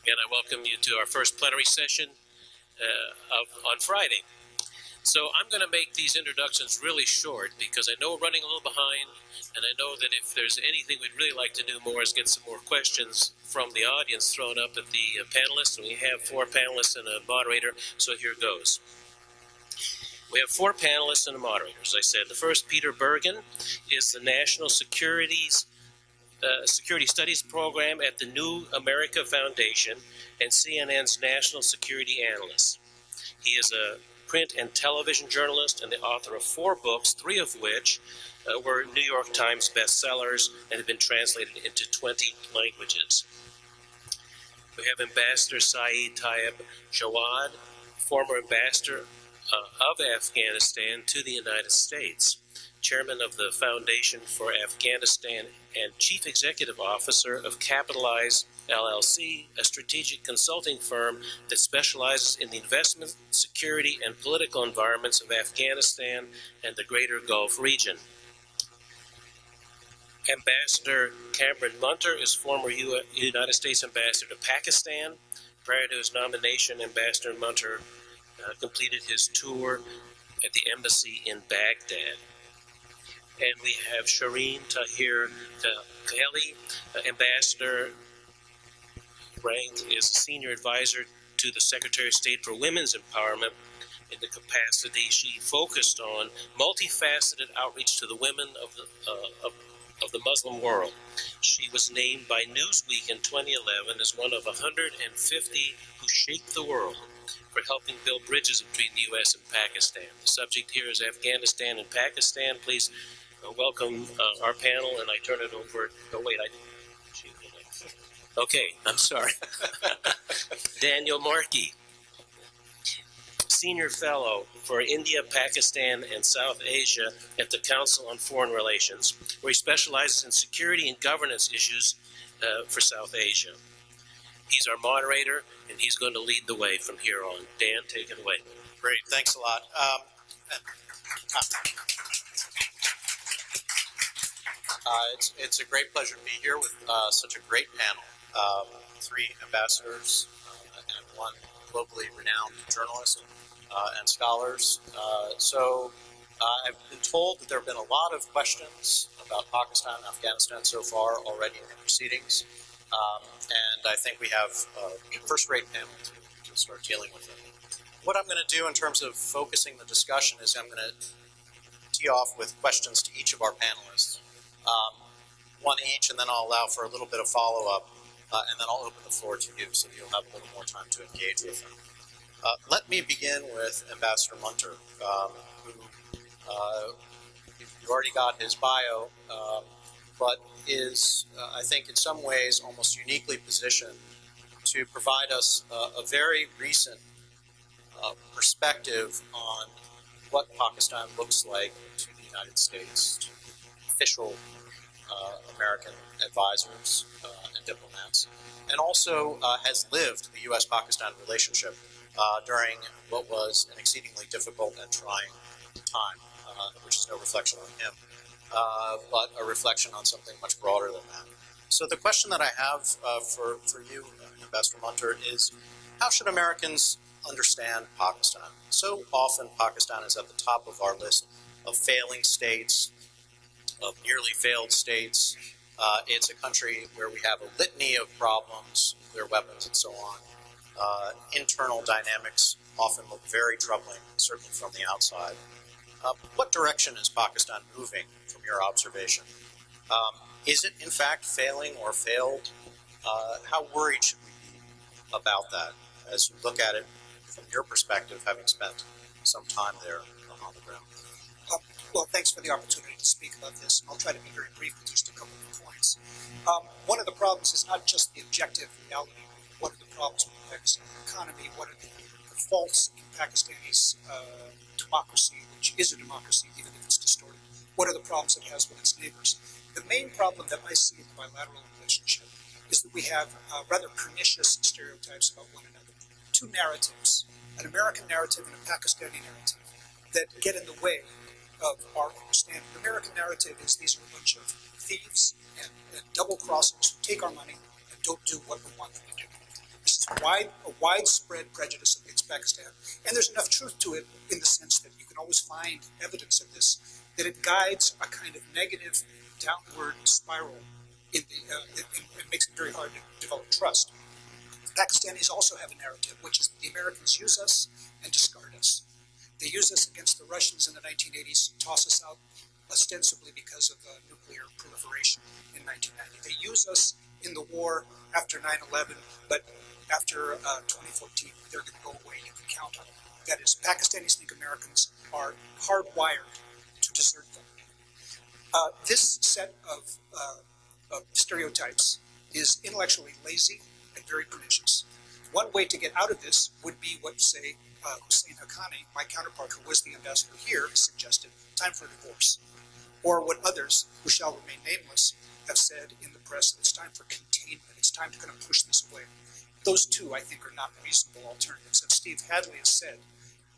and I welcome you to our first plenary session on Friday. So I'm going to make these introductions really short because I know we're running a little behind, and I know that if there's anything we'd really like to do more is get some more questions from the audience thrown up at the panelists, and we have 4 panelists and a moderator, so here goes. We have 4 panelists and a moderator, as I said. The first, Peter Bergen, is the National Security Studies Program at the New America Foundation and CNN's National Security Analyst. He is a print and television journalist and the author of 4 books, 3 of which were New York Times bestsellers and have been translated into 20 languages. We have Ambassador Saeed Tayyib Jawad, former ambassador of Afghanistan to the United States, chairman of the Foundation for Afghanistan and chief executive officer of Capitalize LLC, a strategic consulting firm that specializes in the investment, security, and political environments of Afghanistan and the greater Gulf region. Ambassador Cameron Munter is former United States ambassador to Pakistan. Prior to his nomination, Ambassador Munter completed his tour at the embassy in Baghdad. And we have Shirin Tahir-Kheli, ambassador ranked as a senior advisor to the Secretary of State for Women's Empowerment. In the capacity she focused on multifaceted outreach to the women of the Muslim world. She was named by Newsweek in 2011 as one of 150 who shaped the world for helping build bridges between the U.S. and Pakistan. The subject here is Afghanistan and Pakistan. Please welcome our panel, and I turn it over. Oh, wait, okay, I'm sorry. Daniel Markey, Senior Fellow for India, Pakistan, and South Asia at the Council on Foreign Relations, where he specializes in security and governance issues for South Asia. He's our moderator, and he's going to lead the way from here on. Dan, take it away. Great, thanks a lot. It's a great pleasure to be here with such a great panel. 3 ambassadors and 1 globally renowned journalist and scholars. So I've been told that there have been a lot of questions about Pakistan and Afghanistan so far already in the proceedings. And I think we have a first-rate panel to start dealing with it. What I'm going to do in terms of focusing the discussion is I'm going to tee off with questions to each of our panelists. 1 each, and then I'll allow for a little bit of follow-up, and then I'll open the floor to you so you'll have a little more time to engage with them. Let me begin with Ambassador Munter, who you've already got his bio, but is, I think, in some ways almost uniquely positioned to provide us a very recent perspective on what Pakistan looks like to the United States, to official American advisors and diplomats, and also has lived the U.S.-Pakistan relationship during what was an exceedingly difficult and trying time, which is no reflection on him, but a reflection on something much broader than that. So the question that I have for you, Ambassador Munter, is how should Americans understand Pakistan? So often Pakistan is at the top of our list of failing states, of nearly failed states. It's a country where we have a litany of problems, nuclear weapons and so on. Internal dynamics often look very troubling, certainly from the outside. What direction is Pakistan moving from your observation? Is it in fact failing or failed? How worried should we be about that as you look at it from your perspective, having spent some time there on the ground? Well, thanks for the opportunity to speak about this. I'll try to be very brief with just a couple of points. One of the problems is not just the objective reality. What are the problems with the Pakistani economy? What are the faults in Pakistani's democracy, which is a democracy, even if it's distorted? What are the problems it has with its neighbors? The main problem that I see in the bilateral relationship is that we have rather pernicious stereotypes about one another. 2 narratives, an American narrative and a Pakistani narrative, that get in the way of our understanding. The American narrative is these are a bunch of thieves and double crossers who take our money and don't do what we want them to do. This is a widespread prejudice against Pakistan, and there's enough truth to it in the sense that you can always find evidence of this, that it guides a kind of negative downward spiral and makes it very hard to develop trust. Pakistanis also have a narrative, which is that the Americans use us and discard us. They use us against the Russians in the 1980s, toss us out ostensibly because of nuclear proliferation in 1990. They use us in the war after 9/11, but after 2014, they're going to go away. You can count on it. That is, Pakistanis think Americans are hardwired to desert them. This set of stereotypes is intellectually lazy and very pernicious. One way to get out of this would be what, say, Hussein Haqqani, my counterpart who was the ambassador here, suggested: time for a divorce. Or what others, who shall remain nameless, have said in the press, that it's time for containment. It's time to kind of push this away. Those two, I think, are not reasonable alternatives. As Steve Hadley has said,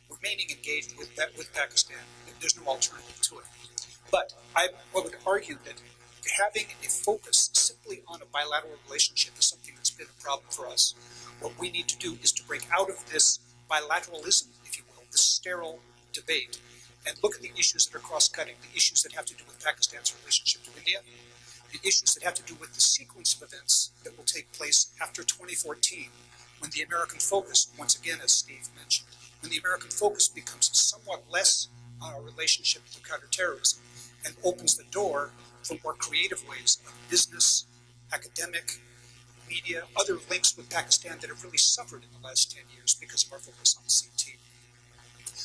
remaining engaged with Pakistan, there's no alternative to it. But I would argue that having a focus simply on a bilateral relationship is something that's been a problem for us. What we need to do is to break out of this bilateralism, if you will, this sterile debate, and look at the issues that are cross-cutting, the issues that have to do with Pakistan's relationship to India, the issues that have to do with the sequence of events that will take place after 2014, when the American focus, once again, as Steve mentioned, when the American focus becomes somewhat less on our relationship to counterterrorism and opens the door for more creative ways of business, academic, media, other links with Pakistan that have really suffered in the last 10 years because of our focus on CT.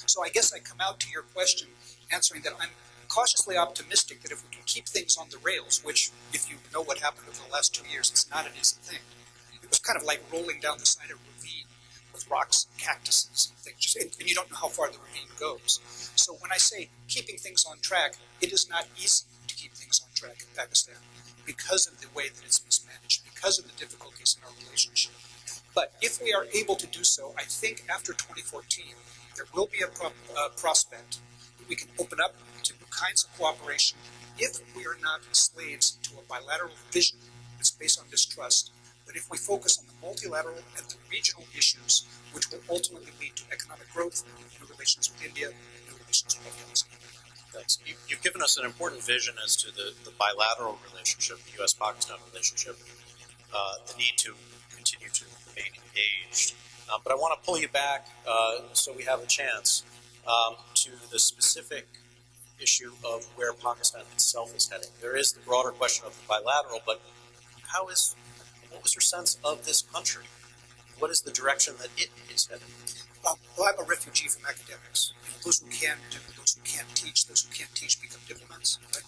So I guess I come out to your question answering that I'm cautiously optimistic that if we can keep things on the rails, which, if you know what happened over the last 2 years, it's not an easy thing. It was kind of like rolling down the side of a ravine with rocks and cactuses and things, and you don't know how far the ravine goes. So when I say keeping things on track, it is not easy to keep things on track in Pakistan because of the way that it's mismanaged, because of the difficulties in our relationship. But if we are able to do so, I think after 2014, there will be a prospect that we can open up to new kinds of cooperation if we are not slaves to a bilateral vision that's based on distrust, but if we focus on the multilateral and the regional issues, which will ultimately lead to economic growth, new relations with India, new relations with Afghanistan. Thanks. You've given us an important vision as to the bilateral relationship, the U.S.-Pakistan relationship, the need to continue to remain engaged. But I want to pull you back so we have a chance to the specific issue of where Pakistan itself is heading. There is the broader question of the bilateral, but what was your sense of this country? What is the direction that it is heading? Well, I'm a refugee from academics. Those who can do, those who can't teach, those who can't teach become diplomats. Right?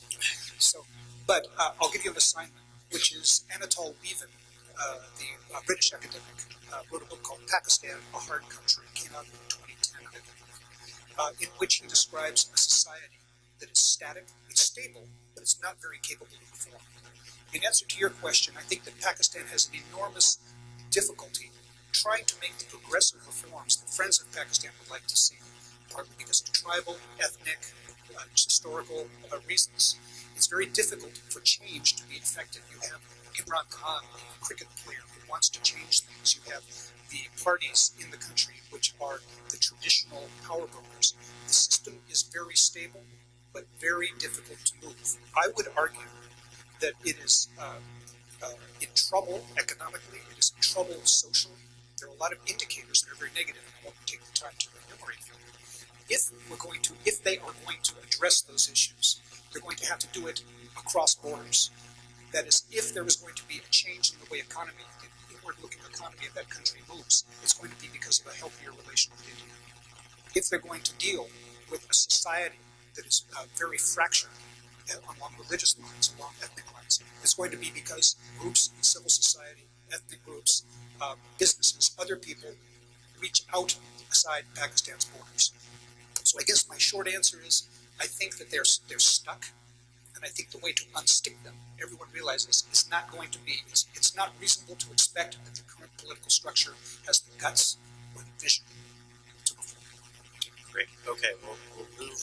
But I'll give you an assignment, which is Anatol Lieven, the British academic, wrote a book called Pakistan, a Hard Country. It came out in 2010, I believe, in which he describes a society that is static, it's stable, but it's not very capable of reform. In answer to your question, I think that Pakistan has an enormous difficulty trying to make the progressive reforms that friends of Pakistan would like to see, partly because of tribal, ethnic, historical reasons. It's very difficult for change to be effective. You have Imran Khan, a cricket player who wants to change things. You have the parties in the country, which are the traditional power brokers. The system is very stable, but very difficult to move. I would argue that it is in trouble economically, it is in trouble socially. There are a lot of indicators that are very negative, and I won't take the time to enumerate them. If they are going to address those issues, they're going to have to do it across borders. That is, if there is going to be a change in the way the inward-looking economy of that country moves, it's going to be because of a healthier relation with India. If they're going to deal with a society that is very fractured along religious lines, along ethnic lines, it's going to be because groups in civil society, ethnic groups, businesses, other people reach out outside Pakistan's borders. So I guess my short answer is I think that they're stuck, and I think the way to unstick them, everyone realizes, is not going to be, it's not reasonable to expect that the current political structure has the guts or the vision to reform. Great. Okay, we'll move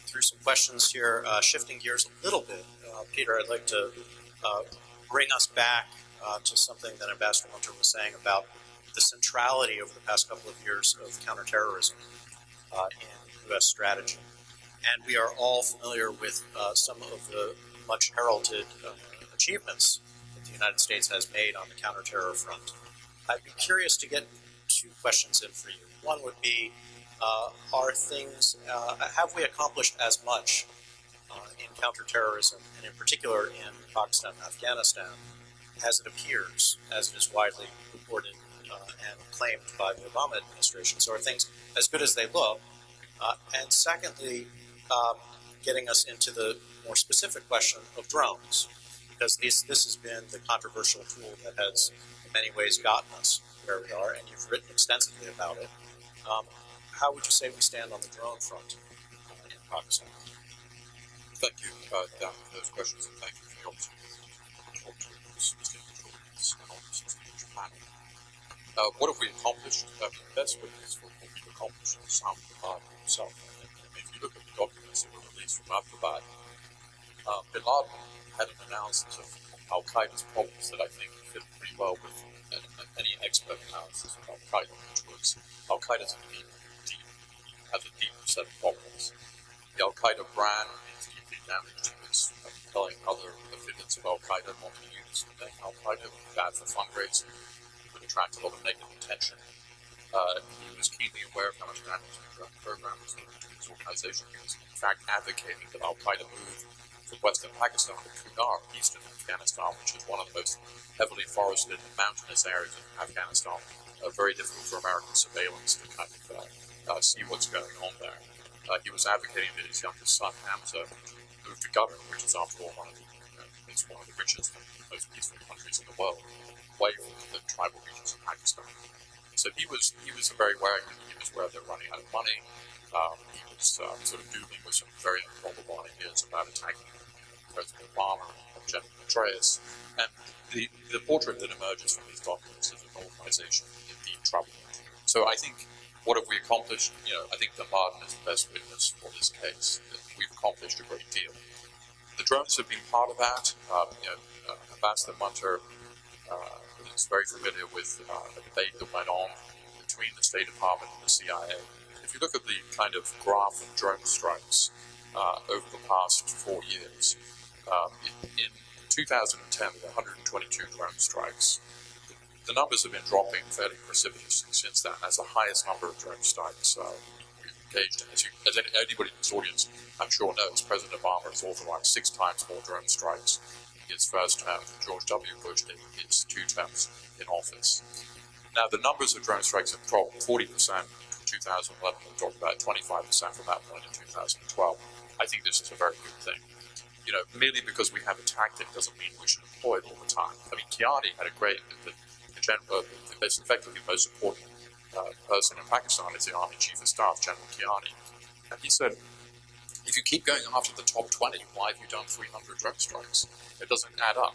through some questions here, shifting gears a little bit. Peter, I'd like to bring us back to something that Ambassador Munter was saying about the centrality over the past couple of years of counterterrorism in U.S. strategy. And we are all familiar with some of the much heralded achievements that the United States has made on the counterterror front. I'd be curious to get two questions in for you. One would be, have we accomplished as much in counterterrorism, and in particular in Pakistan and Afghanistan, as it appears, as it is widely reported and claimed by the Obama administration? So are things as good as they look? And secondly, getting us into the more specific question of drones, because this has been the controversial tool that has in many ways gotten us where we are, and you've written extensively about it. How would you say we stand on the drone front in Pakistan? Thank you, Dan, for those questions, and thank you for the opportunity to talk to this distinguished audience and on this distinguished panel. What have we accomplished? The best witness for what we've accomplished is Osama bin Laden himself. And if you look at the documents that were released from Afghanistan, bin Laden had an analysis of Al Qaeda's problems that I think fit pretty well with any expert analysis of Al Qaeda, which was Al Qaeda's has a deep set of problems. The Al Qaeda brand is deeply damaged. It's telling other affiliates of Al Qaeda not to use the name Al Qaeda, bad for fundraising, would attract a lot of negative attention. He was keenly aware of how much damage the drone program was doing to his organization. He was, in fact, advocating that Al Qaeda move from western Pakistan to Kunar, eastern Afghanistan, which is one of the most heavily forested and mountainous areas of Afghanistan. Very difficult for American surveillance to kind of see what's going on there. He was advocating that his youngest son, Hamza, move to Qatar, which is, after all, one of the richest and most peaceful countries in the world, away from the tribal regions of Pakistan. So he was very wary. He was aware they're running out of money. He was sort of dooming with some very improbable ideas about attacking President Obama and General Petraeus. And the portrait that emerges from these documents is an organization in deep trouble. So I think, what have we accomplished? I think bin Laden is the best witness for this case. We've accomplished a great deal. The drones have been part of that. Ambassador Munter is very familiar with a debate that went on between the State Department and the CIA. If you look at the kind of graph of drone strikes over the past 4 years, in 2010 there were 122 drone strikes. The numbers have been dropping fairly precipitously since then. That's the highest number of drone strikes we've engaged in. As anybody in this audience, I'm sure, knows, President Obama has authorized 6 times more drone strikes in his first term than George W. Bush did in his 2 terms in office. Now, the numbers of drone strikes have dropped 40% from 2011 and dropped about 25% from that point in 2012. I think this is a very good thing. Merely because we have a tactic doesn't mean we should employ it all the time. I mean, Kiani had a great... That's effectively the most important person in Pakistan is the Army Chief of Staff, General Kiani. And he said, if you keep going after the top 20, why have you done 300 drone strikes? It doesn't add up.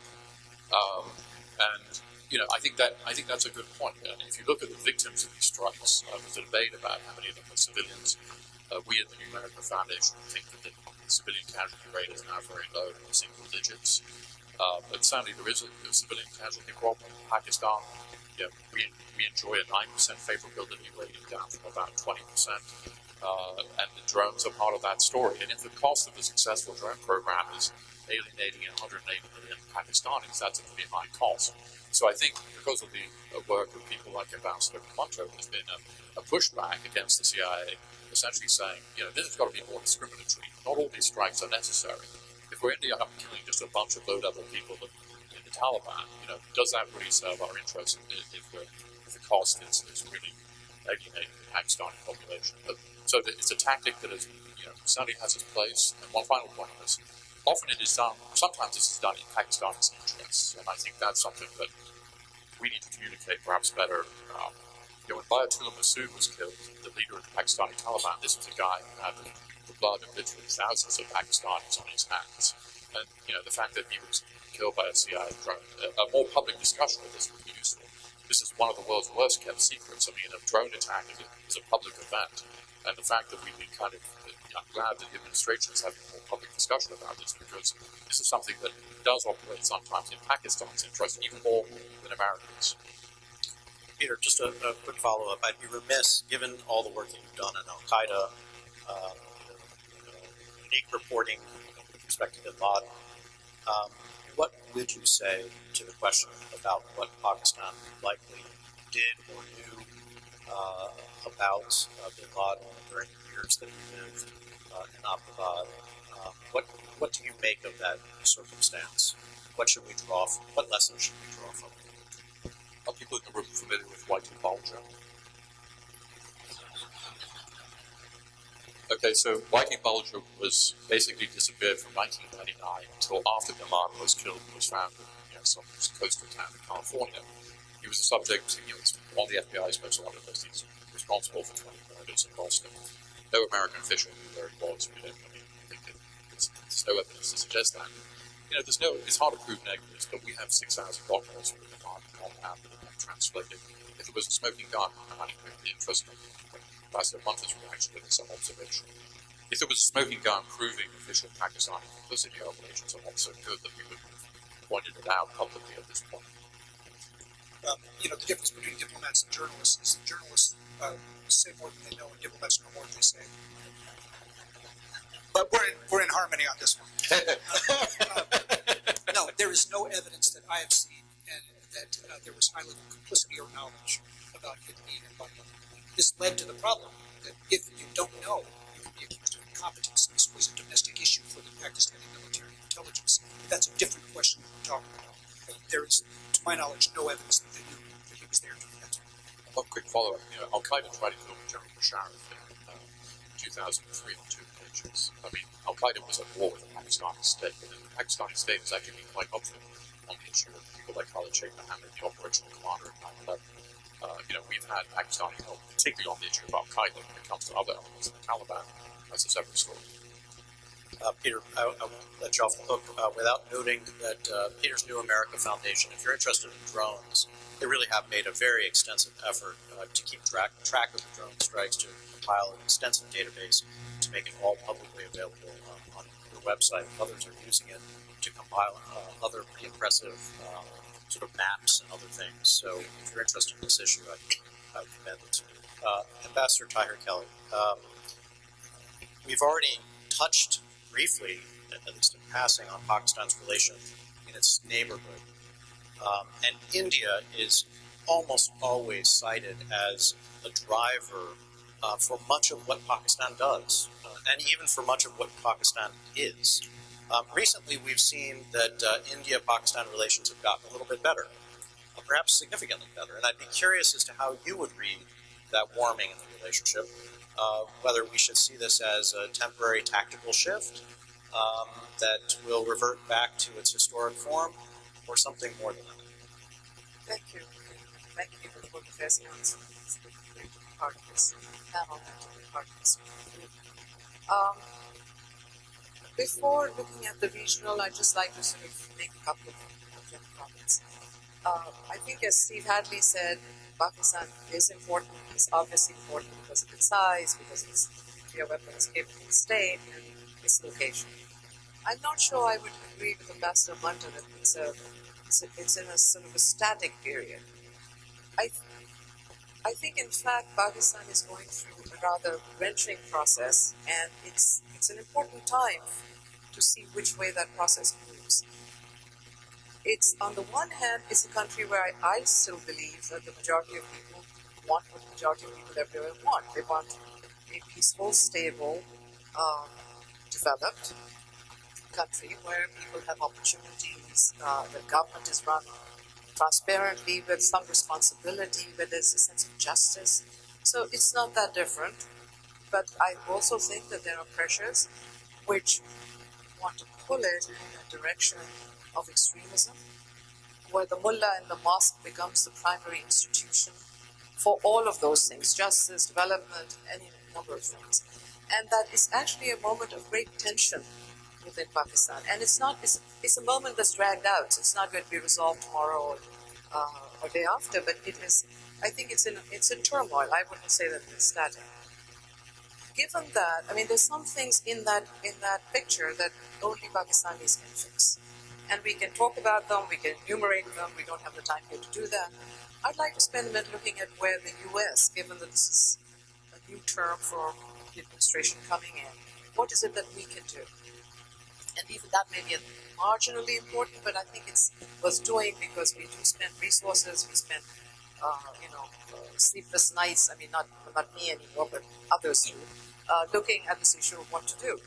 I think that's a good point. And if you look at the victims of these strikes, there's a debate about how many of them are civilians. We at the New America Foundation think that the civilian casualty rate is now very low, in the single digits. But certainly there is a civilian casualty problem in Pakistan. We enjoy a 9% favorability rating down from about 20%. And the drones are part of that story. And if the cost of a successful drone program is alienating 180 million Pakistanis, that's a pretty high cost. So I think because of the work of people like Ambassador Munter, there's been a pushback against the CIA, essentially saying, this has got to be more discriminatory. Not all these strikes are necessary. If we're ending up killing just a bunch of low-level people in the Taliban, does that really serve our interests if the cost is really alienating the Pakistani population? So it's a tactic that certainly has its place. And one final point on this: often it is done. Sometimes this is done in Pakistan's interests, and I think that's something that we need to communicate perhaps better. When Bayatullah Masood was killed, the leader of the Pakistani Taliban, this was a guy who had the blood of literally thousands of Pakistanis on his hands. And, the fact that he was killed by a CIA drone, a more public discussion of this would be useful. This is one of the world's worst kept secrets. I mean, a drone attack is a public event. And the fact that we've been I'm glad that the administration is having a more public discussion about this, because this is something that does operate sometimes in Pakistan's interest, even more than Americans. Peter, just a quick follow-up. I'd be remiss, given all the work that you've done on Al-Qaeda, unique reporting with respect to bin Laden, what would you say to the question about what Pakistan likely did or knew about bin Laden during the years that he lived in Abbottabad? What do you make of that circumstance? What should we draw from? What lessons should we draw from it? Are people in the room familiar with Whitey Bulger? Okay, so Whitey Bulger was basically disappeared from 1999 until after bin Laden was killed and was found in some coastal town in California. He was the subject, one of the FBI's most wanted list. He's responsible for 20 murders in Boston. No American official knew where he was. I think there's no evidence to suggest that. It's hard to prove negatives, but we have 6,000 documents from bin Laden on hand that have been translated. If it was a smoking gun, I'd be interested in Ambassador Munter's reaction to some observation. If it was a smoking gun proving official Pakistani complicity, our relations are not so good that we would have pointed it out publicly at this point. The difference between diplomats and journalists is that journalists say more than they know, and diplomats know more than they say. But we're in harmony on this one. No, there is no evidence that I have seen that there was high-level complicity or knowledge about him being involved. This led to the problem that if you don't know, you can be accused of incompetence. This was a domestic issue for the Pakistani military intelligence. That's a different question that we're talking about. There is, to my knowledge, no evidence that they knew that he was there during that time. One quick follow-up. Al-Qaeda tried to kill General Shirin in 2003 on 2 occasions. Al-Qaeda was at war with the Pakistani state, and the Pakistani state has actually been quite helpful on the issue of people like Khalid Sheikh Mohammed, the operational commander of 9/11. We've had Pakistani help, particularly on the issue of Al-Qaeda when it comes to other elements of the Taliban. That's a separate story. Peter, I won't let you off the hook without noting that Peter's New America Foundation, if you're interested in drones, they really have made a very extensive effort to keep track of the drone strikes, to compile an extensive database, to make it all publicly available on your website. Others are using it to compile other pretty impressive sort of maps and other things. So if you're interested in this issue, I would commend it to you. Ambassador Tahir-Kheli, we've already touched briefly, at least in passing, on Pakistan's relation in its neighborhood. And India is almost always cited as a driver for much of what Pakistan does, and even for much of what Pakistan is. Recently, we've seen that India-Pakistan relations have gotten a little bit better, perhaps significantly better. And I'd be curious as to how you would read that warming in the relationship, whether we should see this as a temporary tactical shift that will revert back to its historic form, or something more than that. Thank you. Thank you for the first answer. It's great to be part of this panel and to be part of this group. Before looking at the regional, I'd just like to sort of make a couple of general comments. I think, as Steve Hadley said, Pakistan is important. It's obviously important because of its size, because of its nuclear weapons capable state, and its location. I'm not sure I would agree with Ambassador Munter that it's in a sort of a static period. I think, in fact, Pakistan is going through a rather wrenching process, and it's an important time to see which way that process moves. It's, on the one hand, it's a country where I still believe that the majority of people want what the majority of people everywhere want. They want a peaceful, stable, developed country where people have opportunities, the government is run transparently with some responsibility, where there's a sense of justice. So it's not that different. But I also think that there are pressures which want to pull it in a direction of extremism, where the mullah and the mosque becomes the primary institution for all of those things, justice, development, any number of things. And that is actually a moment of great tension within Pakistan. And it's a moment that's dragged out. So it's not going to be resolved tomorrow or day after, but it is, I think it's in turmoil. I wouldn't say that it's static. Given that, I mean, there's some things in that picture that only Pakistanis can fix. And we can talk about them, we can enumerate them, we don't have the time here to do that. I'd like to spend a minute looking at where the U.S., given that this is a new term for the administration coming in, what is it that we can do? And even that may be marginally important, but I think it's worth doing because we do spend resources, we spend, sleepless nights. I mean, not me anymore, but others do, looking at this issue of what to do.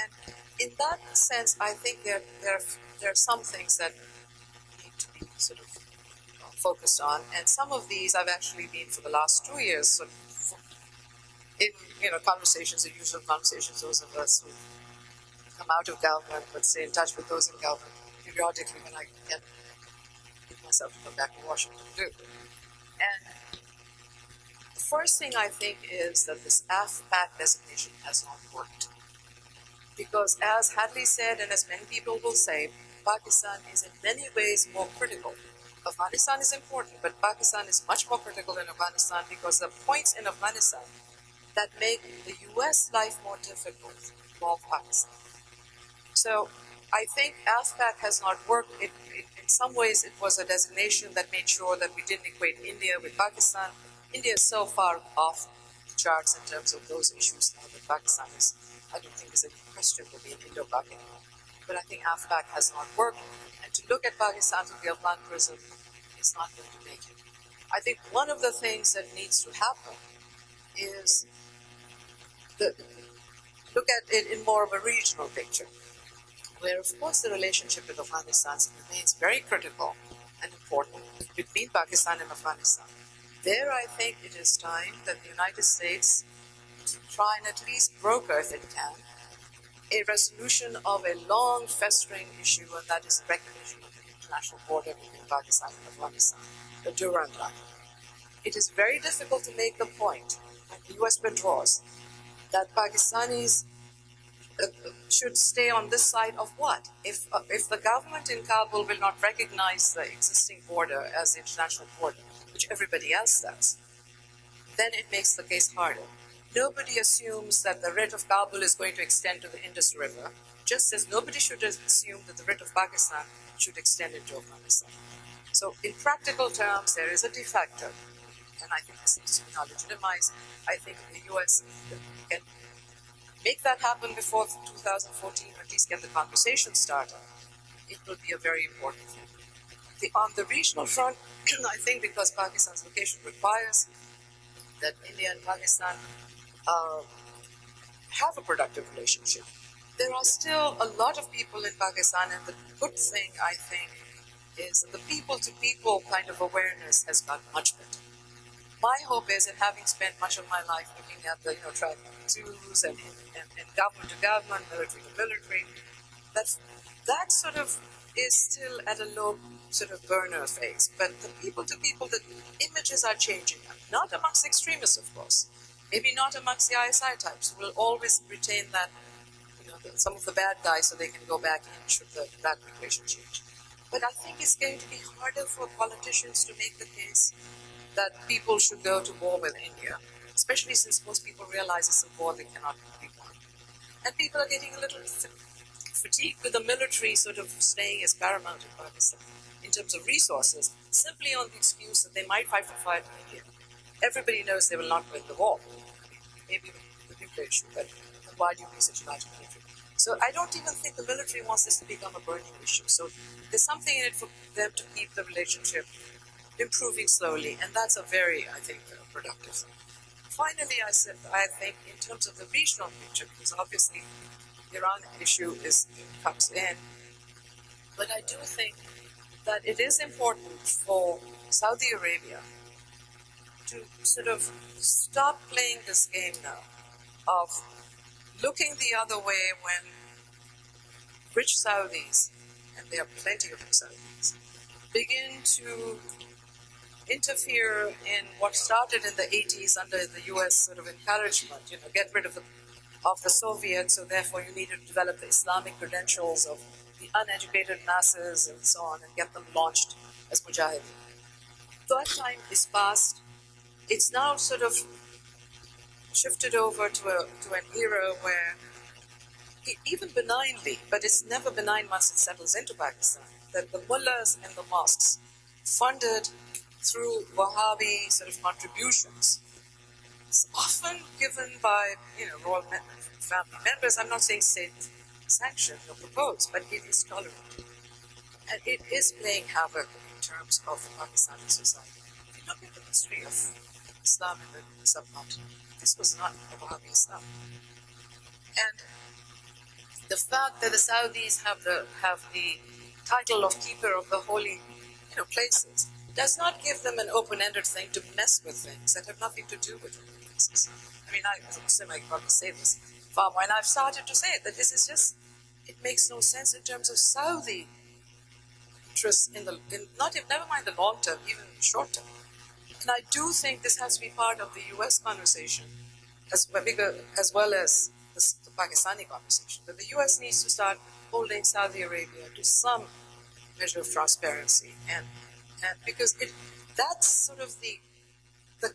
And in that sense, I think there are some things that need to be sort of focused on, and some of these I've actually been for the last 2 years sort of in conversations, the usual conversations, those of us who come out of government but stay in touch with those in government periodically when I can get myself to come back to Washington to do. And the first thing I think is that this AFPAC designation has not worked. Because as Hadley said, and as many people will say, Pakistan is in many ways more critical. Afghanistan is important, but Pakistan is much more critical than Afghanistan because the points in Afghanistan that make the U.S. life more difficult involve Pakistan. So I think AFPAC has not worked. In some ways, it was a designation that made sure that we didn't equate India with Pakistan. India is so far off the charts in terms of those issues now that Pakistan is, I don't think there's any question will be an Indo-Pak anymore. But I think AFPAC has not worked. And to look at Pakistan through the Afghan prism is not going to make it. I think one of the things that needs to happen is look at it in more of a regional picture, where of course the relationship with Afghanistan remains very critical and important between Pakistan and Afghanistan. There I think it is time that the United States to try and at least broker, if it can, a resolution of a long festering issue, and that is recognition of the international border between Pakistan and Afghanistan, the Durand Line. It is very difficult to make the point, when the US withdraws, that Pakistanis should stay on this side of what? If the government in Kabul will not recognize the existing border as the international border, which everybody else does, then it makes the case harder. Nobody assumes that the writ of Kabul is going to extend to the Indus River, just as nobody should assume that the writ of Pakistan should extend into Afghanistan. So in practical terms, there is a de facto, and I think this needs to be now legitimized. I think the US can make that happen before 2014, or at least get the conversation started. It will be a very important thing. On the regional front, I think because Pakistan's location requires that India and Pakistan have a productive relationship, there are still a lot of people in Pakistan, and the good thing, I think, is that the people-to-people kind of awareness has gotten much better. My hope is, and having spent much of my life looking at the tribal twos and government to government, military to military, that sort of is still at a low sort of burner phase. But the people to people, the images are changing. Not amongst extremists, of course. Maybe not amongst the ISI types who will always retain that, some of the bad guys so they can go back in should that equation change. But I think it's going to be harder for politicians to make the case that people should go to war with India, especially since most people realize it's a war they cannot be won. And people are getting a little fatigued with the military sort of staying as paramount in Pakistan in terms of resources, simply on the excuse that they might fight for fight in India. Everybody knows they will not win the war. Maybe the nuclear issue, but why do you need such a large military? So I don't even think the military wants this to become a burning issue. So there's something in it for them to keep the relationship improving slowly, and that's a very, I think, productive thing. Finally, I think in terms of the regional picture, because obviously the Iran issue comes in, but I do think that it is important for Saudi Arabia to sort of stop playing this game now of looking the other way when rich Saudis, and there are plenty of rich Saudis, begin to interfere in what started in the 80s under the US sort of encouragement, get rid of the Soviets, so therefore you need to develop the Islamic credentials of the uneducated masses and so on, and get them launched as mujahideen. That time is past. It's now sort of shifted over to an era where, even benignly, but it's never benign once it settles into Pakistan, that the mullahs and the mosques funded through Wahhabi sort of contributions. It's often given by, royal family members. I'm not saying state sanctioned or proposed, but it is tolerant. And it is playing havoc in terms of the Pakistani society. If you look at the history of Islam in the subcontinent, this was not a Wahhabi Islam. And the fact that the Saudis have the title of keeper of the holy, places, does not give them an open-ended thing to mess with things that have nothing to do with holy places. I mean, as a Muslim, I can probably say this far more, and I've started to say it, that this is just, it makes no sense in terms of Saudi interests never mind the long term, even short term. And I do think this has to be part of the U.S. conversation, as well as the Pakistani conversation, that the U.S. needs to start holding Saudi Arabia to some measure of transparency, and because that's sort of the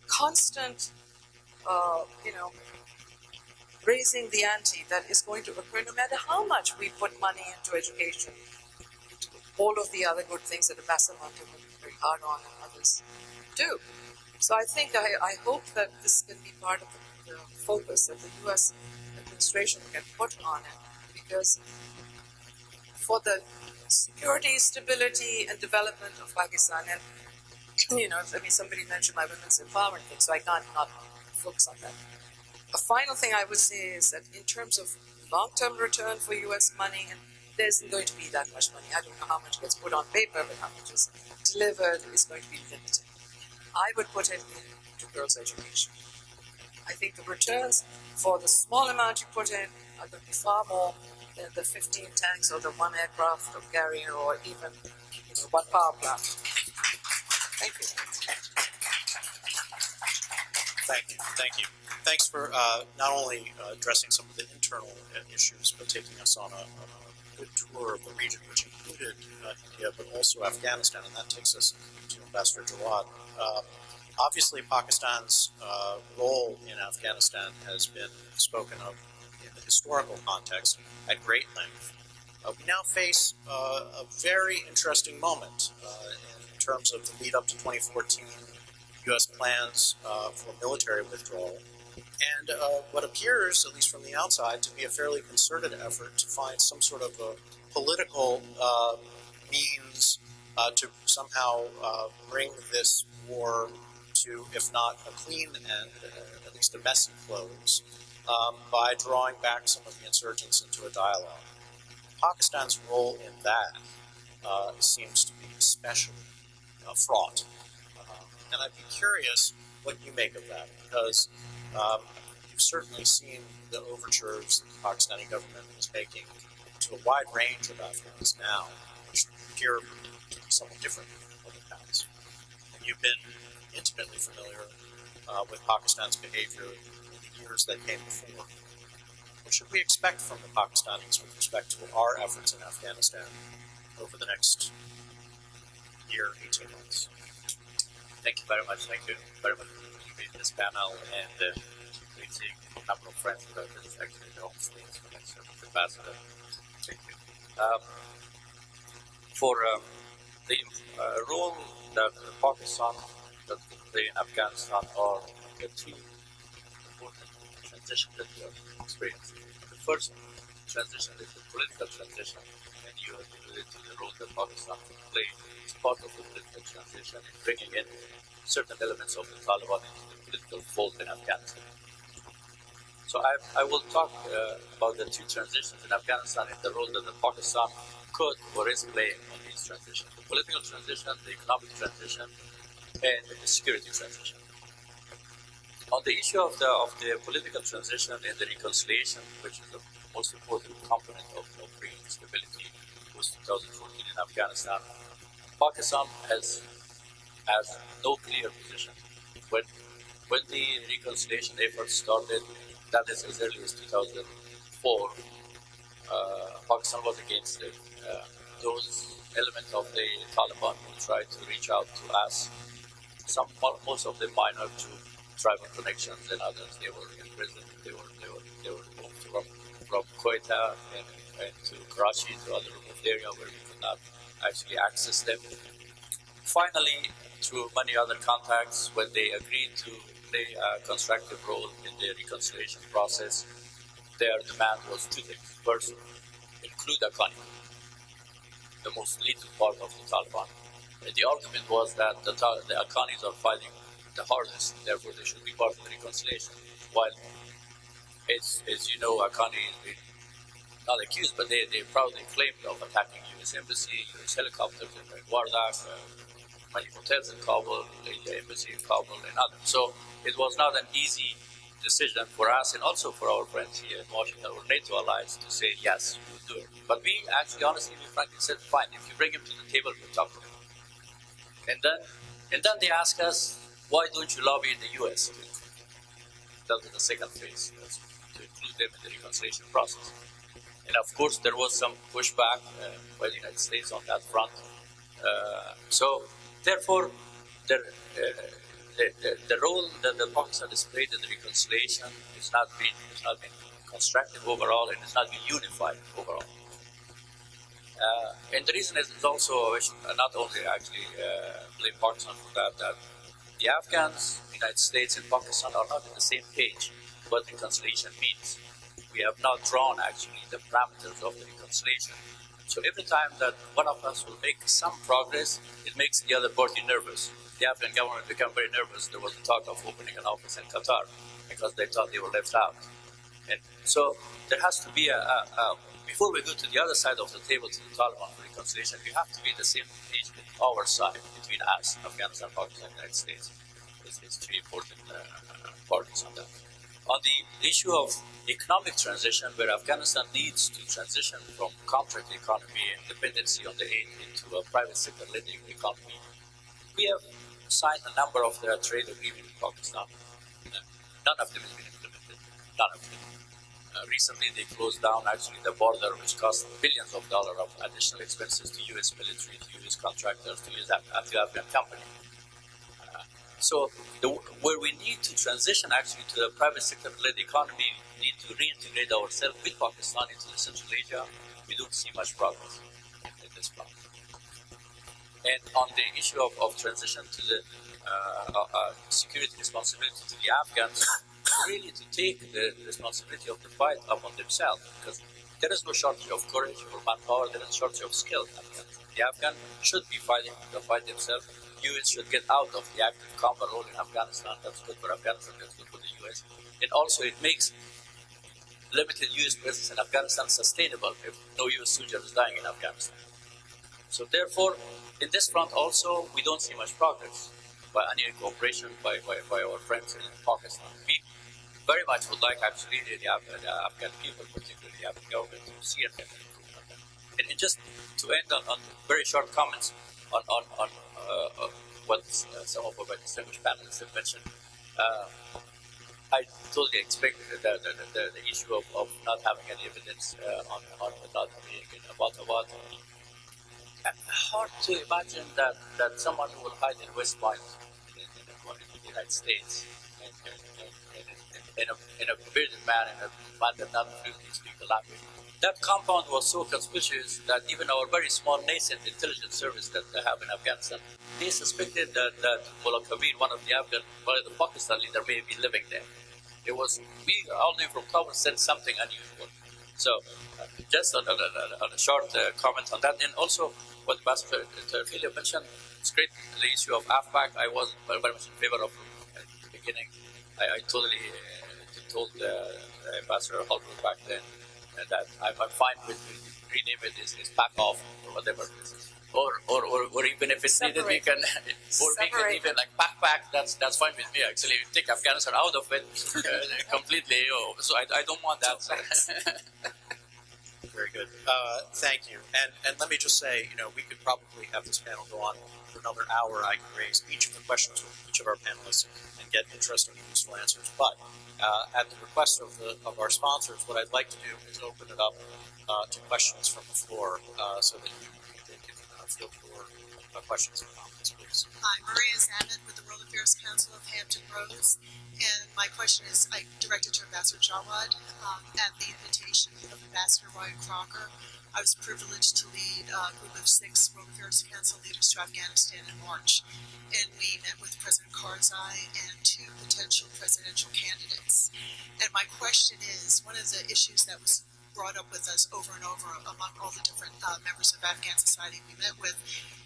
constant, raising the ante that is going to occur no matter how much we put money into education, into all of the other good things that Ambassador Munter worked very hard on and others do. So I think I hope that this can be part of the focus that the U.S. administration can put on it, because for the security, stability, and development of Pakistan, and somebody mentioned my women's empowerment thing, so I can't not focus on that. A final thing I would say is that in terms of long-term return for U.S. money, and there isn't going to be that much money. I don't know how much gets put on paper, but how much is delivered is going to be limited. I would put it into girls' education. I think the returns for the small amount you put in are going to be far more than the 15 tanks or the one aircraft or carrier or even one power plant. Thank you. Thank you. Thanks for not only addressing some of the internal issues, but taking us on a good tour of the region, which included India, but also Afghanistan, and that takes us to Ambassador Jawad. Obviously, Pakistan's role in Afghanistan has been spoken of in the historical context at great length. We now face a very interesting moment in terms of the lead up to 2014, U.S. plans for military withdrawal, and what appears, at least from the outside, to be a fairly concerted effort to find some sort of a political means to somehow bring this war to, if not a clean end, at least a messy close, by drawing back some of the insurgents into a dialogue. Pakistan's role in that seems to be especially fraught. And I'd be curious what you make of that, because you've certainly seen the overtures that the Pakistani government is making to a wide range of Afghans now, which appear to be somewhat different from the past. And you've been intimately familiar with Pakistan's behavior in the years that came before. What should we expect from the Pakistanis with respect to our efforts in Afghanistan over the next year, 18 months? Thank you very much. Thank you very much for being in this panel and greeting a number of friends that is actually the home state ambassador. Thank you. For the role that Pakistan that play in Afghanistan are the two important transitions that we are experiencing. The first transition is the political transition, and you alluded to the role that Pakistan can play as part of the political transition in bringing in certain elements of the Taliban into the political fold in Afghanistan. So I will talk about the two transitions in Afghanistan and the role that the Pakistan could or is playing on these transitions: the political transition, the economic transition, and the security transition. On the issue of the political transition and the reconciliation, which is the most important component of bringing stability post 2014 in Afghanistan, Pakistan has no clear position. When the reconciliation efforts started, that is as early as 2004, Pakistan was against it. Those elements of the Taliban who tried to reach out to us, most of them minor to tribal connections, and others they were in prison. They were moved from Quetta and to Karachi, to other remote area where we could not actually access them. finally, through many other contacts, when they agreed to play a constructive role in the reconciliation process, their demand was two things. First, include Afghan, the most lethal part of the Taliban. And the argument was that the Afghanis are fighting the hardest, therefore they should be part of the reconciliation. While, as you know, Afghani is not accused, but they proudly claimed of attacking U.S. Embassy, U.S. helicopters in Wardak, many hotels in Kabul, the India Embassy in Kabul, and others. So it was not an easy decision for us and also for our friends here in Washington, our NATO allies, to say, yes, we'll do it. But we actually, honestly, we frankly said, fine, if you bring him to the table, we'll talk to him. And then they ask us, why don't you lobby in the U.S. to include them? That was the second phase, to include them in the reconciliation process. And of course, there was some pushback by the United States on that front. So, therefore, the role that the Pakistan displayed in the reconciliation has not been constructive overall, and it's not been unified overall. And the reason is also, I should not only actually blame Pakistan for that the Afghans, the United States, and Pakistan are not on the same page what reconciliation means. We have not drawn actually the parameters of the reconciliation. So every time that one of us will make some progress, it makes the other party nervous. The Afghan government became very nervous. There was a talk of opening an office in Qatar because they thought they were left out. And so there has to be before we go to the other side of the table, to the Taliban for reconciliation, we have to be the same page with our side, between us, Afghanistan, Pakistan, and the United States. It's three important parties on that. On the issue of economic transition, where Afghanistan needs to transition from contract economy and dependency on the aid into a private sector lending economy, we have signed a number of their trade agreements with Pakistan. None of them has been implemented. None of them. Recently, they closed down actually the border, which cost billions of dollars of additional expenses to U.S. military, to U.S. contractors, to U.S. Afghan company. So where we need to transition actually to a private sector-led economy, we need to reintegrate ourselves with Pakistan into the Central Asia. We don't see much progress in this plan. And on the issue of transition to the security responsibility to the Afghans, really to take the responsibility of the fight upon themselves, because there is no shortage of courage or manpower, there is a shortage of skill. The Afghan should be fighting the fight themselves. U.S. should get out of the active combat role in Afghanistan. That's good for Afghanistan, that's good for the U.S. And also it makes limited U.S. presence in Afghanistan sustainable if no U.S. soldier is dying in Afghanistan. So therefore, in this front also, we don't see much progress by any cooperation by our friends in Pakistan. We very much would like actually the Afghan people, particularly the Afghan government, to see an improvement. And just to end on very short comments on what some of our distinguished panelists have mentioned, I totally expect the issue of not having any evidence on without being about hard to imagine that someone who will hide in West Point in the United States in a bearded man, in a man that not fluently speak the language. That compound was so conspicuous that even our very small nascent intelligence service that they have in Afghanistan, they suspected that Mullah Kabir, one of the Pakistan leader, may be living there. It was, we all knew from Kabul said something unusual. So, just on a short comment on that, and also what Ambassador Tahir-Kheli mentioned, it's great, the issue of AFPAC. I was very much in favor of at the beginning. I totally told Ambassador Holbrook back then that I'm fine with rename it as back off or whatever it is. Or even if it's needed, we can even like backpack. That's fine with me actually. Take Afghanistan out of it completely. So I don't want that. Very good. Thank you. And let me just say, we could probably have this panel go on for another hour. I could raise each of the questions with each of our panelists and get interesting and useful answers. But at the request of our sponsors, what I'd like to do is open it up to questions from the floor so that you can feel your questions and comments, please. Hi, Maria Zamet with the World Affairs Council of Hampton Roads, and my question is directed to Ambassador Jawad. At the invitation of Ambassador Ryan Crocker, I was privileged to lead a group of 6 World Affairs Council leaders to Afghanistan in March, and we met with President Karzai and 2 potential presidential candidates. And my question is, one of the issues that was brought up with us over and over among all the different members of Afghan society we met with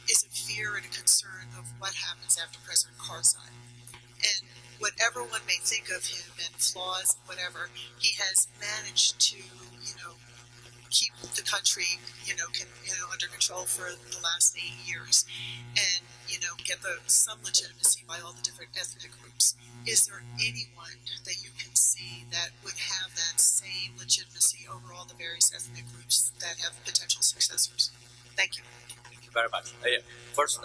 is a fear and a concern of what happens after President Karzai. And whatever one may think of him and flaws, whatever, he has managed to, keep the country, under control for the last 8 years, and get some legitimacy by all the different ethnic groups. Is there anyone that you can see that would have that same legitimacy over all the various ethnic groups that have potential successors? Thank you. Thank you very much. First,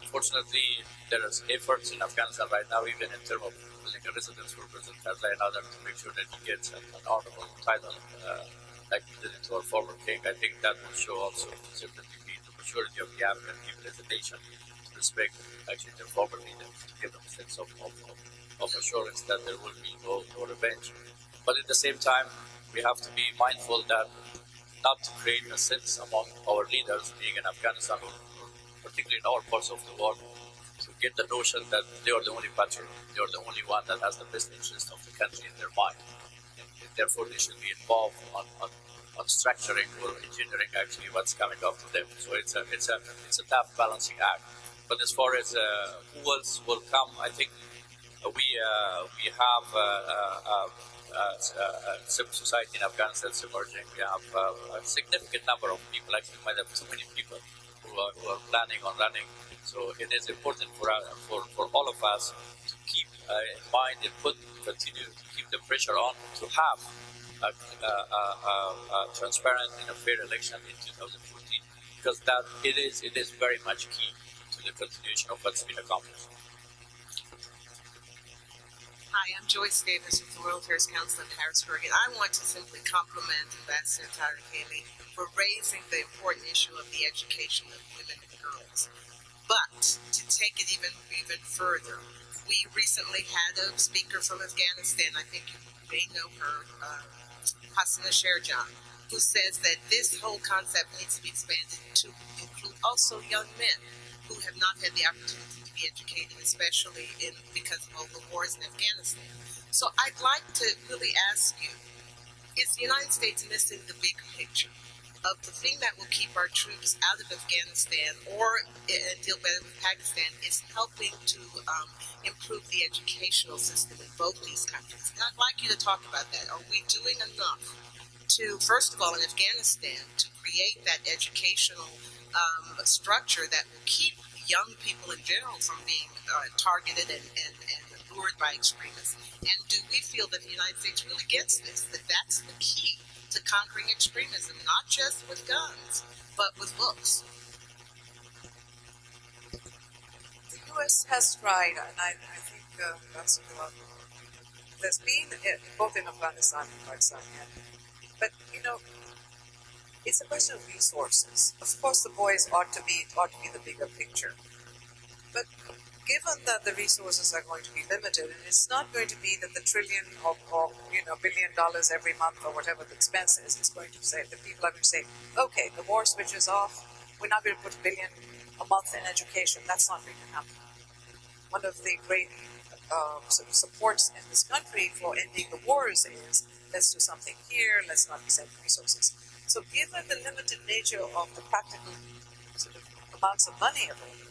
fortunately, there is efforts in Afghanistan right now, even in terms of building a residence for President Karzai and others, to make sure that he gets an honorable title, like we did it to our former king. I think that will show also certainly the maturity of the Afghan people as a nation to respect actually their former leaders, to give them a sense of assurance that there will be no revenge. But at the same time, we have to be mindful that not to create a sense among our leaders being in Afghanistan, or particularly in our parts of the world, to get the notion that they are the only patriot, they are the only one that has the best interest of the country in their mind. And therefore, they should be involved on structuring or engineering actually what's coming up to them. So it's a tough balancing act. But as far as who else will come, I think we have civil society in Afghanistan is emerging. We have a significant number of people, actually might have too many people who are planning on running. So it is important for all of us to keep in mind and continue to keep the pressure on to have a transparent and a fair election in 2014, because that it is very much key to the continuation of what's been accomplished. Hi, I'm Joyce Davis with the World Affairs Council in Harrisburg, and I want to simply compliment Ambassador Tahir-Kheli for raising the important issue of the education of women and girls. But to take it even further, we recently had a speaker from Afghanistan, I think you may know her, Hasina Sherjan, who says that this whole concept needs to be expanded to include also young men who have not had the opportunity to be educated, especially because of all the wars in Afghanistan. So I'd like to really ask you, is the United States missing the big picture of the thing that will keep our troops out of Afghanistan or deal better with Pakistan is helping to improve the educational system in both these countries? And I'd like you to talk about that. Are we doing enough to, first of all, in Afghanistan, to create that educational structure that will keep young people in general from being targeted and lured by extremists? And do we feel that the United States really gets this, that that's the key to conquering extremism, not just with guns, but with books? The U.S. has tried, and I think that's there's been both in Afghanistan and Pakistan, but it's a question of resources. Of course, the boys ought to be the bigger picture, but given that the resources are going to be limited, and it's not going to be that the trillion or $1 billion every month or whatever the expense is going to say, the people are going to say, okay, the war switches off, we're not going to put $1 billion a month in education. That's not going to happen. One of the great sort of supports in this country for ending the wars is, let's do something here, let's not be sending resources. So given the limited nature of the practical sort of amounts of money available,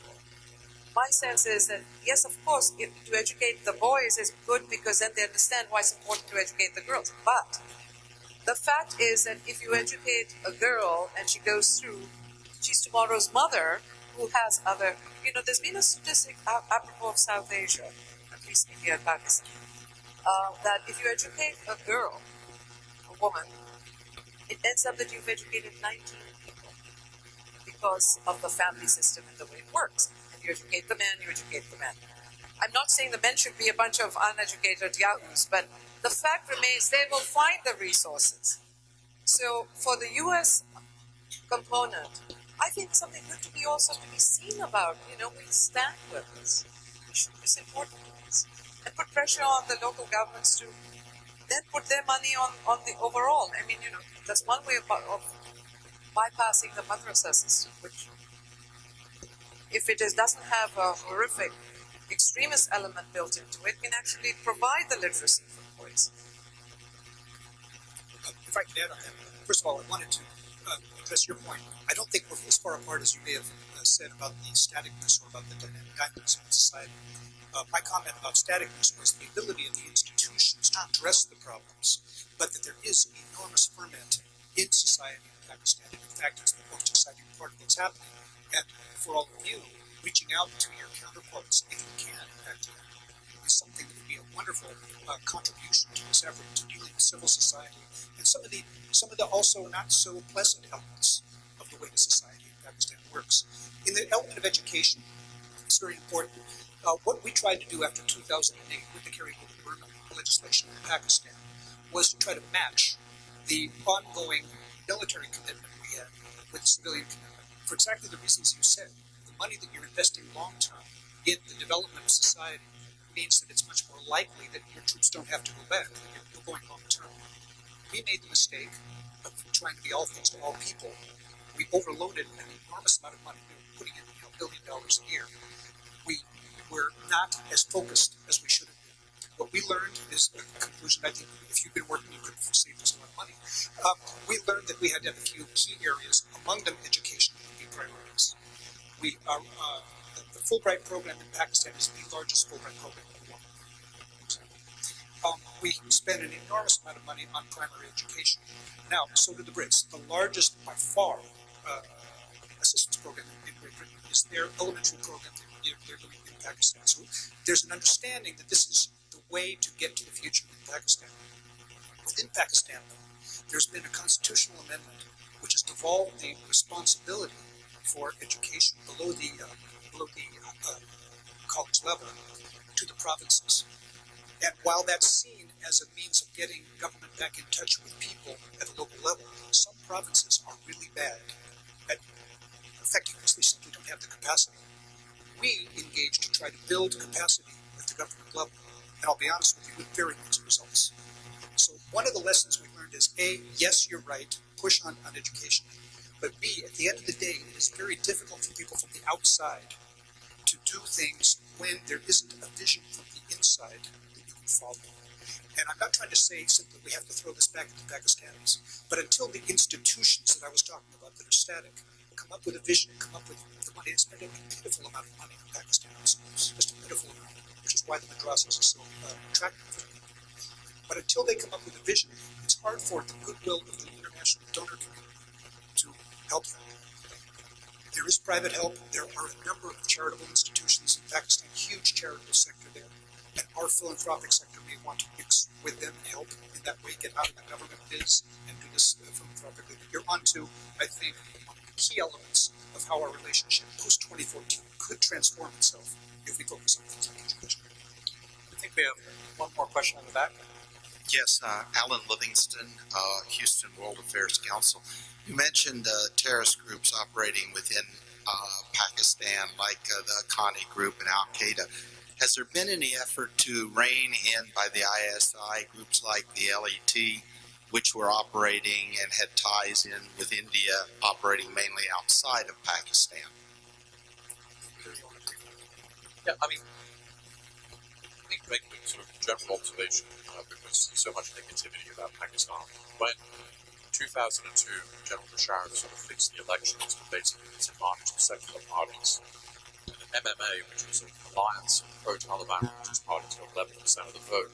my sense is that, yes, of course, to educate the boys is good because then they understand why it's important to educate the girls. But the fact is that if you educate a girl and she goes through, she's tomorrow's mother who has other, there's been a statistic apropos of South Asia, at least India and Pakistan, that if you educate a girl, a woman, it ends up that you've educated 19 people because of the family system and the way it works. You educate the men, you educate the men. I'm not saying the men should be a bunch of uneducated yahoos, but the fact remains they will find the resources. So for the U.S. component I think something good to be also to be seen about. We stand with this. It's important to us. And put pressure on the local governments to then put their money on the overall. I mean, that's one way of bypassing the madrasa system, which, if it doesn't have a horrific extremist element built into it, can actually provide the literacy for the boys. If I could add on that, first of all, I wanted to address your point. I don't think we're as far apart as you may have said about the staticness or about the dynamics of society. My comment about staticness was the ability of the institutions to address the problems, but that there is an enormous ferment in society in Pakistan. In fact, it's the most exciting part of what's happening. And for all of you, reaching out to your counterparts, if you can, in fact, is something that would be a wonderful contribution to this effort to dealing with civil society and some of the also not so pleasant elements of the way the society in Pakistan works. In the element of education, it's very important. What we tried to do after 2008 with the Carry Over Burma legislation in Pakistan was to try to match the ongoing military commitment we had with the civilian commitment for exactly the reasons you said. The money that you're investing long-term in the development of society means that it's much more likely that your troops don't have to go back, that you're going long-term. We made the mistake of trying to be all things to all people. We overloaded an enormous amount of money. We were putting in $1 billion a year. We were not as focused as we should have been. What we learned is the conclusion. I think if you've been working, you could have saved us a lot of money. We learned that we had to have a few key areas, among them education would be priorities. We are the Fulbright program in Pakistan is the largest Fulbright program in the world. We spend an enormous amount of money on primary education. Now, so do the Brits. The largest, by far, assistance program in Great Britain is their elementary program they're doing in Pakistan. So there's an understanding that this is the way to get to the future in Pakistan. Within Pakistan, though, there's been a constitutional amendment which has devolved the responsibility for education below the college level to the provinces. And while that's seen as a means of getting government back in touch with people at a local level, some provinces are really bad at affecting this. They simply don't have the capacity. We engaged to try to build capacity at the government level, and I'll be honest with you, with very mixed results. So one of the lessons we learned is, A, yes, you're right, push on education, but B, at the end of the day, it is very difficult for people from the outside to do things when there isn't a vision from the inside that you can follow. And I'm not trying to say simply we have to throw this back at the Pakistanis, but until the institutions that I was talking about that are static come up with a vision, come up with the money, it's spending a pitiful amount of money on Pakistan schools, just a pitiful amount, which is why the madrasas are so attractive to people. But until they come up with a vision, it's hard for the goodwill of the international donor community to help them. There is private help. There are a number of charitable institutions in Pakistan, huge charitable sector there. And our philanthropic sector may want to mix with them and help in that way, get out of the government biz and do this philanthropically. But you're onto, I think, one of the key elements of how our relationship post-2014 could transform itself if we focus on things like education. I think we have one more question in the back. Yes, Alan Livingston, Houston World Affairs Council. You mentioned terrorist groups operating within Pakistan, like the Khani group and Al-Qaeda. Has there been any effort to rein in by the ISI groups like the LET, which were operating and had ties in with India, operating mainly outside of Pakistan? Yeah, I mean, I think make a sort of general observation because there's so much negativity about Pakistan. When in 2002, General Bashar sort of fixed the elections to basically disadvantage the secular parties. And the MMA, which was an alliance of pro-Taliban religious parties, got 11% of the vote,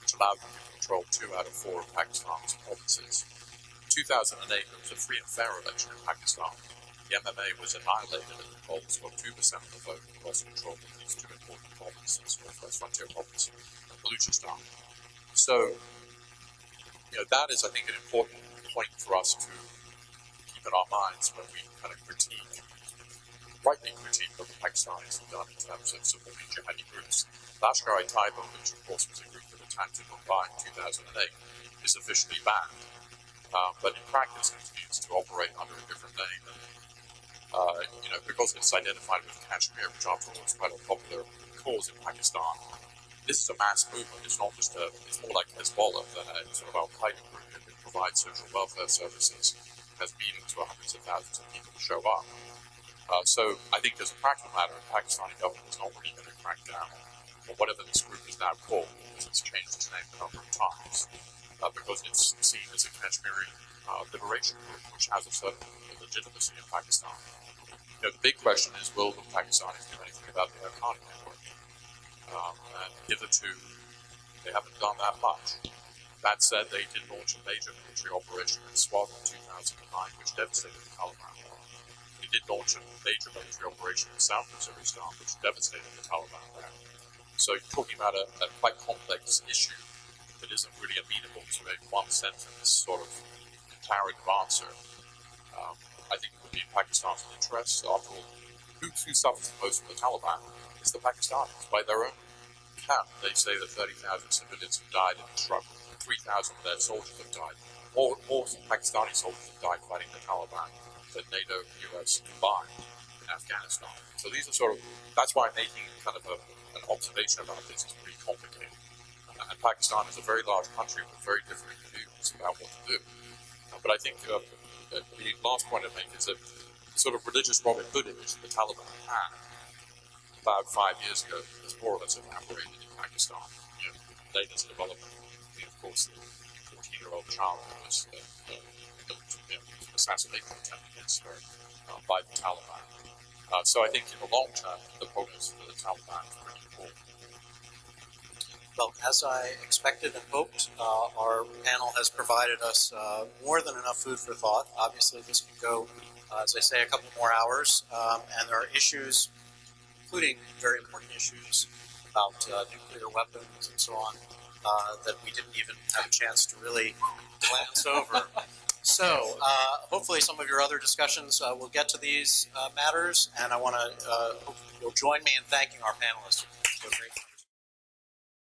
which allowed them to control 2 out of 4 of Pakistan's provinces. In 2008, there was a free and fair election in Pakistan. The MMA was annihilated in the polls, got 2% of the vote, and lost control of these 2 important provinces, or first frontier province, Baluchistan. So, that is, I think, an important point for us to keep in our minds when we kind of rightly critique what the Pakistanis have done in terms of supporting jihadi groups. Lashkar-e-Taiba, which of course was a group that attacked in Mumbai in 2008, is officially banned, but in practice continues to operate under a different name. And because it's identified with Kashmir, which after all is quite a popular cause in Pakistan. This is a mass movement. It's not just it's more like Hezbollah than a sort of Al-Qaeda group that provides social welfare services, has meetings where hundreds of thousands of people show up. So I think as a practical matter, the Pakistani government is not really going to crack down on whatever this group is now called, because it's changed its name a number of times, because it's seen as a Kashmiri liberation group, which has a certain legitimacy in Pakistan. The big question is, will the Pakistanis do anything about the Afghan network? And hitherto, they haven't done that much. That said, they did launch a major military operation in Swat in 2009, which devastated the Taliban. They did launch a major military operation in South Waziristan, which devastated the Taliban there. So you're talking about a quite complex issue that isn't really amenable to a one-sentence sort of declarative answer. I think it would be in Pakistan's interest. After all, who suffers the most from the Taliban? It's the Pakistanis. By their own count, they say that 30,000 civilians have died in the struggle. 3,000 of their soldiers have died. More Pakistani soldiers have died fighting the Taliban than NATO and US combined in Afghanistan. So these are sort of, that's why I'm making kind of an observation about this. It's pretty complicated. And Pakistan is a very large country with very different views about what to do. But I think the last point I'd make is that the sort of religious Robin Hood image that the Taliban had about 5 years ago has more or less evaporated in Pakistan. The latest development, of course, the 14-year-old child who was assassinated attempt against her by the Taliban. So I think in the long term, the prognosis for the Taliban is pretty poor. Well, as I expected and hoped, our panel has provided us more than enough food for thought. Obviously, this could go, as I say, a couple more hours, and there are issues, including very important issues about nuclear weapons and so on, that we didn't even have a chance to really glance over. So, hopefully some of your other discussions will get to these matters, and I want to hope you'll join me in thanking our panelists for a great